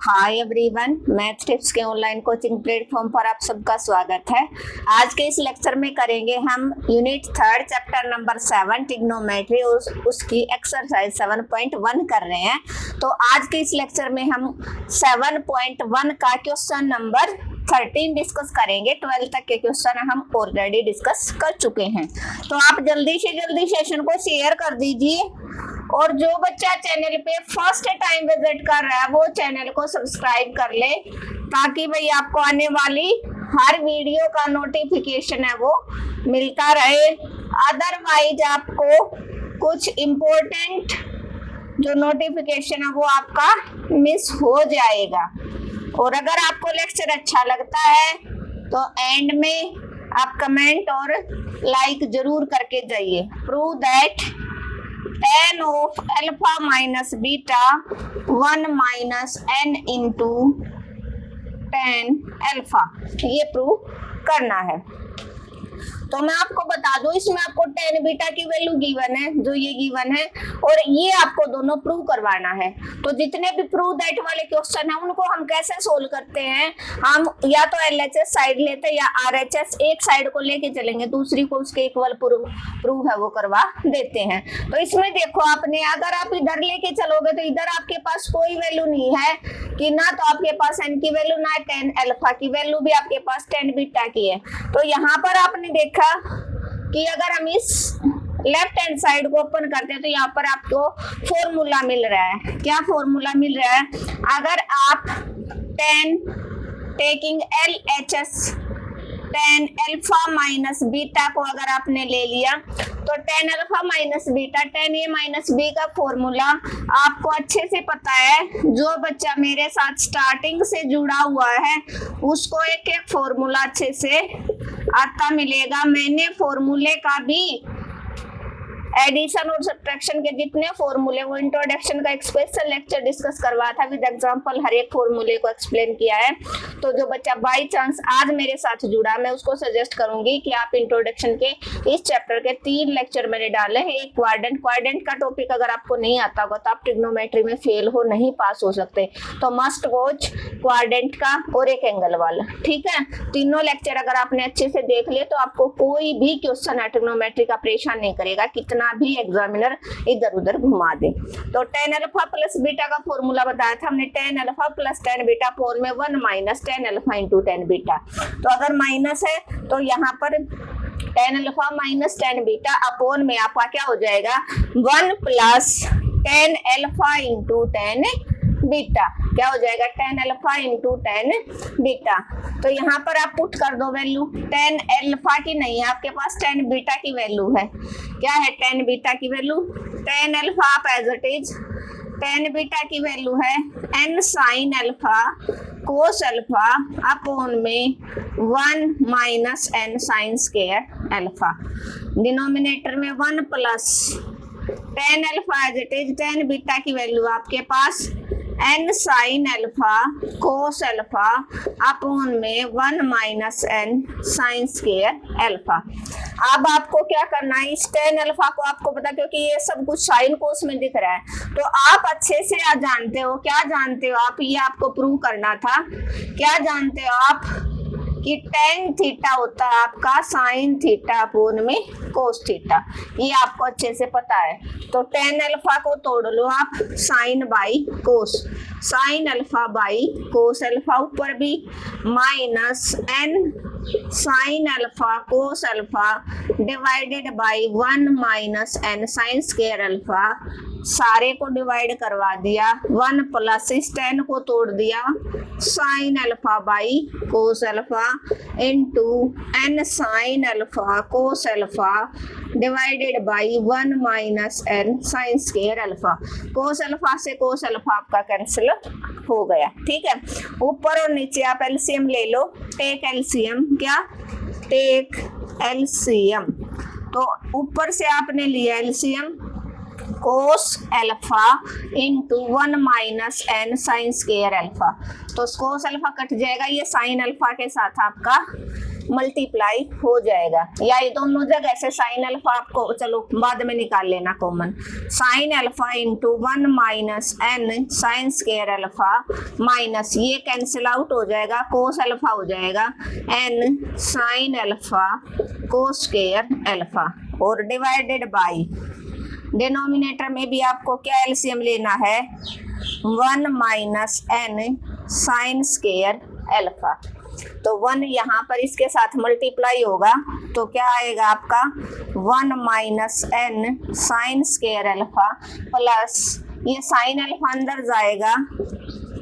Hi everyone, math tips के online coaching platform पर आप सबका स्वागत है। आज के इस लेक्चर में करेंगे हम यूनिट 3 चैप्टर नंबर 7 ट्रिग्नोमेट्री, उसकी एक्सरसाइज 7.1 कर रहे हैं। तो आज के इस लेक्चर में हम 7.1 का क्वेश्चन नंबर 13 डिस्कस करेंगे। 12 तक के क्वेश्चन हम ऑलरेडी डिस्कस कर चुके हैं। तो आप जल्दी से जल्दी सेशन को शेयर कर दीजिए, और जो बच्चा चैनल पे फर्स्ट टाइम विजिट कर रहा है वो चैनल को सब्सक्राइब कर ले, ताकि भाई आपको आने वाली हर वीडियो का नोटिफिकेशन है वो मिलता रहे। अदरवाइज आपको कुछ इम्पोर्टेंट जो नोटिफिकेशन है वो आपका मिस हो जाएगा। और अगर आपको लेक्चर अच्छा लगता है तो एंड में आप कमेंट और लाइक जरूर करके जाइए। Prove that tan of alpha minus beta 1 minus n into tan alpha, ये प्रूव करना है। तो मैं आपको बता दूं, इसमें आपको tan बीटा की वैल्यू गिवन है, जो ये गिवन है, और ये आपको दोनों प्रूव करवाना है। तो जितने भी प्रूव दैट वाले क्वेश्चन है उनको हम कैसे सोल्व करते हैं, हम या तो LHS साइड लेते हैं या RHS, एक साइड को लेके चलेंगे, दूसरी को उसके इक्वल प्रूव है वो करवा देते हैं। तो इसमें देखो, आपने अगर आप इधर लेके चलोगे तो इधर आपके पास कोई वैल्यू नहीं है कि ना तो आपके पास n की वैल्यू ना tan अल्फा की वैल्यू, भी आपके पास tan बीटा की है। तो यहाँ पर आपने देखा कि अगर हम इस लेफ्ट हैंड साइड को ओपन करते हैं तो यहाँ पर आपको फॉर्मूला मिल रहा है। क्या फॉर्मूला मिल रहा है? अगर आप tan taking LHS tan alpha minus beta को अगर आपने ले लिया तो tan alpha minus beta tan A minus B का फॉर्मूला आपको अच्छे से पता है। जो बच्चा मेरे साथ स्टार्टिंग से जुड़ा हुआ है उसको एक एक फॉर्मूला अच्छे से आता मिलेगा। मैंने फॉर्मूले का भी एडिशन और सब्ट्रैक्शन के जितने फॉर्मूले वो इंट्रोडक्शन का एक स्पेशल लेक्चर डिस्कस करवाया था, विद एग्जांपल हर एक फॉर्मूले को एक्सप्लेन किया है। तो जो बच्चा बाय चांस आज मेरे साथ जुड़ा, मैं उसको सजेस्ट करूंगी कि आप इंट्रोडक्शन के इस चैप्टर के 3 लेक्चर मैंने डाले हैं। एक क्वाड्रेंट का टॉपिक अगर आपको नहीं आता होगा तो आप ट्रिग्नोमेट्री में फेल हो, नहीं पास हो सकते। तो मस्ट वॉच क्वाड्रेंट का और एक एंगल वाला, ठीक है। तीनों लेक्चर अगर आपने अच्छे से देख लिए तो आपको कोई भी क्वेश्चन है ट्रिग्नोमेट्री का परेशान नहीं करेगा, कितना भी एग्जामिनर इधर उधर घुमा दे। तो tan अल्फा प्लस बीटा का फॉर्मूला बताया था हमने, tan alpha plus tan beta upon में 1 minus tan alpha into tan beta. तो अगर माइनस है तो यहाँ पर tan alpha minus tan beta upon में आपका क्या हो जाएगा, 1 plus tan alpha into tan beta. क्या हो जाएगा, tan alpha into tan beta. तो यहाँ पर आप पुट कर दो वैल्यू, tan अल्फा की नहीं है आपके पास, tan बीटा की वैल्यू है। क्या है tan बीटा की वैल्यू? tan अल्फा आप as it is, tan beta की वैल्यू है n sine alpha cos alpha upon में 1 minus n sine square alpha. Denominator में 1 plus tan alpha as it is, tan beta की value आपके पास n sine alpha cos alpha upon में 1 minus n sine square alpha. अब आपको क्या करना है, इस tan अल्फा को आपको पता, क्योंकि ये सब कुछ साइन कोस में दिख रहा है, तो आप अच्छे से जानते हो। क्या जानते हो आप? ये आपको प्रूव करना था। क्या जानते हो आप कि tan थीटा होता है आपका साइन थीटा अपोन में कोस थीटा, ये आपको अच्छे से पता है। तो tan अल्फा को तोड़ लो आप, sine by cos, sine alpha by cos alpha, ऊपर भी minus n sine alpha cos alpha divided by 1 minus n sine square alpha. सारे को डिवाइड करवा दिया, 1 प्लस इस tan को तोड़ दिया, sign alpha by cos alpha into n sine alpha cos alpha divided by 1 minus n sine square alpha. Cos alpha से cos alpha आपका कैंसिल हो गया, ठीक है। ऊपर और नीचे आप एलसीएम ले लो, टेक एलसीएम। क्या? Take LCM. तो ऊपर से आपने लिया LCM, cos alpha into 1 minus n sine square alpha. तो कोस अल्फा कट जाएगा, ये साइन अल्फा के साथ आपका मल्टीप्लाई हो जाएगा, या ये दोनों जगह से साइन अल्फा आपको चलो बाद में निकाल लेना common. Sine alpha into 1 minus n sine square alpha minus ये कैंसिल आउट हो जाएगा, कोस अल्फा हो जाएगा n sine alpha cos square alpha और डिवाइडेड बाई डिनोमिनेटर में भी आपको क्या एलसीएम लेना है 1 minus n sine square alpha. तो 1 यहाँ पर इसके साथ मल्टीप्लाई होगा तो क्या आएगा आपका 1 minus n sine square alpha plus ये साइन अल्फा अंदर जाएगा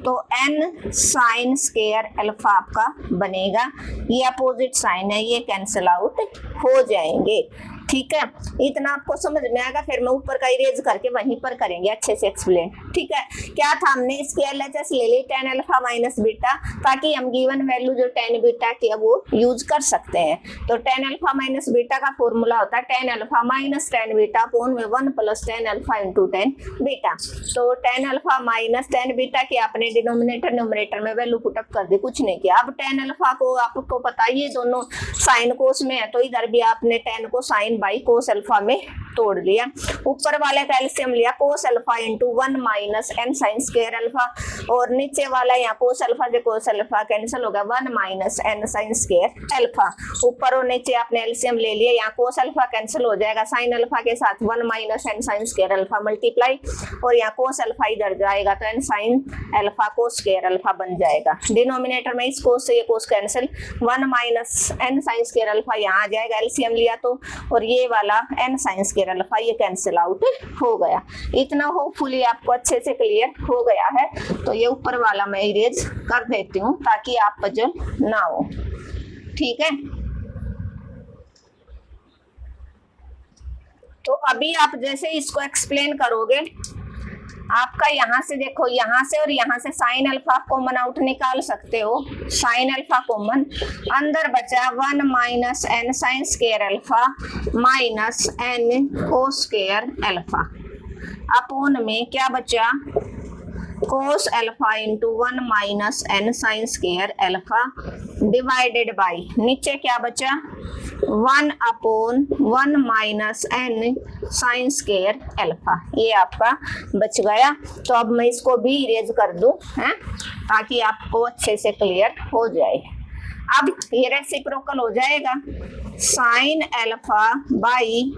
तो n साइन स्क्वायर अल्फा आपका बनेगा। ये अपोजिट साइन है, ये कैंसिल आउट हो जाएंगे। ठीक है, इतना आपको समझ में आएगा। फिर मैं ऊपर का इरेज करके वहीं पर करेंगे अच्छे से एक्सप्लेन। ठीक है, क्या था हमने इसकी LHS ले ली tan अल्फा माइनस बीटा, ताकि हम गिवन वैल्यू जो tan बीटा की है वो यूज कर सकते हैं। तो tan अल्फा माइनस बीटा का फॉर्मूला होता है tan alpha minus tan beta upon में 1 plus tan alpha into tan beta. तो tan alpha minus tan beta की आपने डिनोमिनेटर न्यूमरेटर में वैल्यू पुटअप कर दी, कुछ नहीं किया। अब tan अल्फा को आपको पता है ये दोनों साइन कोस में है, तो इधर भी आपने tan को साइन बाई कोस अल्फा में तोड़ लिया। ऊपर वाले का एलसीएम लिया cos alpha into 1 minus n sine square alpha, और नीचे वाला यहाँ कोस अल्फा से कोस अल्फा कैंसिल होगा 1 minus n sine square alpha. ऊपर और नीचे आपने एलसीएम ले लिया, यहाँ कोस अल्फा कैंसिल हो जाएगा, साइन अल्फा के साथ 1 minus n sine square alpha multiply, और यहाँ कोस अल्फा इधर जाएगा तो n sine alpha cos square alpha बन जाएगा। डिनोमिनेटर में इस कोस से ये cos cancel, 1 minus n sine square alpha यहाँ आ जाएगा एलसीएम लिया तो, और ये वाला एन साइन स्क्वायर अल्फा ये कैंसिल आउट हो गया। इतना होपफुली आपको अच्छे से क्लियर हो गया है। तो ये ऊपर वाला मैं इरेज कर देती हूँ ताकि आप पजल ना हो। ठीक है, तो अभी आप जैसे इसको एक्सप्लेन करोगे, आपका यहाँ से देखो, यहाँ से और यहाँ से साइन अल्फा कॉमन आउट निकाल सकते हो, साइन अल्फा कॉमन, अंदर बचा 1 minus n sine square alpha minus n cos square alpha upon में क्या बचा cos alpha into 1 minus n sine square alpha divided by नीचे क्या बचा 1 upon 1 minus n sine square alpha, ये आपका बच गया। तो अब मैं इसको भी इरेज कर दूं हैं ताकि आपको अच्छे से क्लियर हो जाए। अब ये रेसिप्रोकल हो जाएगा, sine alpha by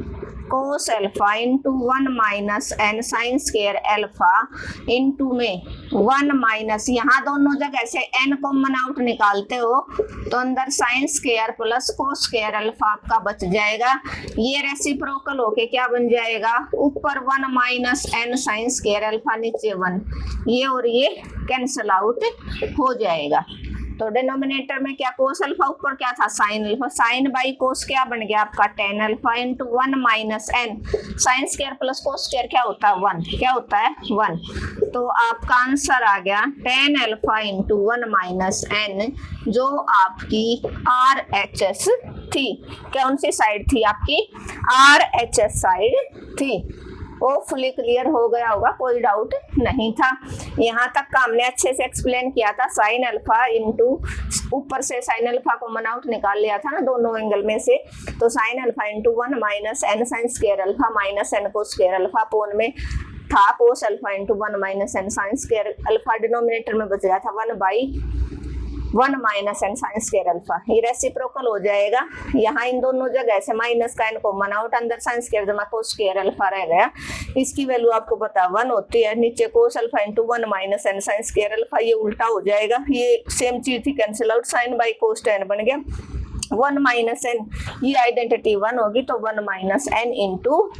cos alpha into 1 minus n sine square alpha into में 1 माइनस, यहाँ दोनों जगह से एन कॉमन आउट निकालते हो तो अंदर sine square plus cos square alpha आपका बच जाएगा। ये रेसिप्रोकल होके क्या बन जाएगा, ऊपर 1 minus n sine square alpha नीचे 1, ये और ये कैंसिल आउट हो जाएगा। तो डिनोमिनेटर में क्या कोस अल्फा, ऊपर क्या था sine alpha, sine by cos क्या बन गया आपका tan alpha into 1 minus n sine square plus cos square क्या होता है 1, क्या होता है 1। तो आपका आंसर आ गया tan alpha into 1 minus n, जो आपकी RHS थी। कौन सी साइड थी आपकी, RHS साइड थी। वो फुली क्लियर हो गया होगा, कोई डाउट नहीं था। यहाँ तक का हमने अच्छे से एक्सप्लेन किया था। साइन अल्फा इंटू ऊपर से साइन अल्फा कॉमन आउट निकाल लिया था ना दोनों एंगल में से, तो sine alpha into 1 minus n sine square alpha minus n cos square alpha upon में था cos alpha into 1 minus n sine square alpha, denominator में बच गया था 1 by 1 minus n sine square alpha. ये रेसिप्रोकल हो जाएगा, यहाँ इन दोनों जगह से माइनस का एन कॉमन आउट, अंदर साइन स्क्वायर जमा कोस स्क्वायर अल्फा रह गया। इसकी वैल्यू आपको पता 1 होती है, नीचे cos alpha into 1 minus n sine square alpha, ये उल्टा हो जाएगा, ये सेम चीज थी cancel out, sine by cos tan बन गया 1 माइनस एन, ये आइडेंटिटी 1 होगी तो 1 minus n into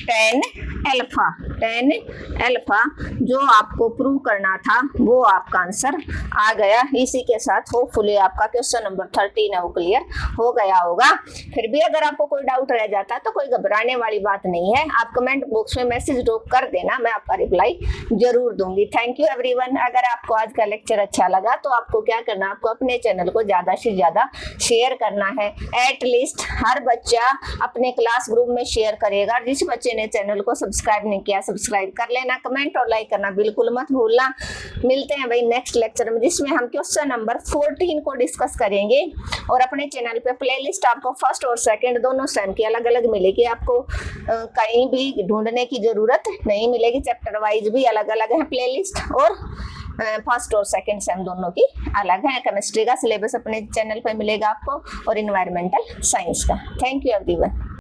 tan alpha जो आपको प्रूव करना था वो आपका आंसर आ गया। इसी के साथ होपफुली आपका क्वेश्चन नंबर 13 है वो क्लियर हो गया होगा। फिर भी अगर आपको कोई डाउट रह जाता है तो कोई घबराने वाली बात नहीं है, आप कमेंट बॉक्स में मैसेज ड्रॉप कर देना, मैं आपका रिप्लाई जरूर दूंगी। Thank you everyone. अगर आपको आज का लेक्चर अच्छा लगा तो आपको क्या करना, आपको अपने चैनल को ज्यादा से ज्यादा शेयर करना करना है। एटलीस्ट हर बच्चा अपने क्लास ग्रुप में शेयर करेगा। जिस बच्चे ने चैनल को सब्सक्राइब नहीं किया सब्सक्राइब कर लेना, कमेंट और लाइक करना बिल्कुल मत भूलना। मिलते हैं भाई नेक्स्ट लेक्चर में, जिसमें हम क्वेश्चन नंबर 14 को डिस्कस करेंगे। और अपने चैनल पे प्लेलिस्ट आपको फर्स्ट और सेकंड दोनों सेम की अलग अलग मिलेगी। आपको कहीं भी ढूंढने की जरूरत नहीं मिलेगी। चैप्टर वाइज भी अलग अलग है प्लेलिस्ट, और फर्स्ट और सेकंड सेम दोनों की अलग है। केमिस्ट्री का सिलेबस अपने चैनल पर मिलेगा आपको, और इन्वायरमेंटल साइंस का। Thank you everyone.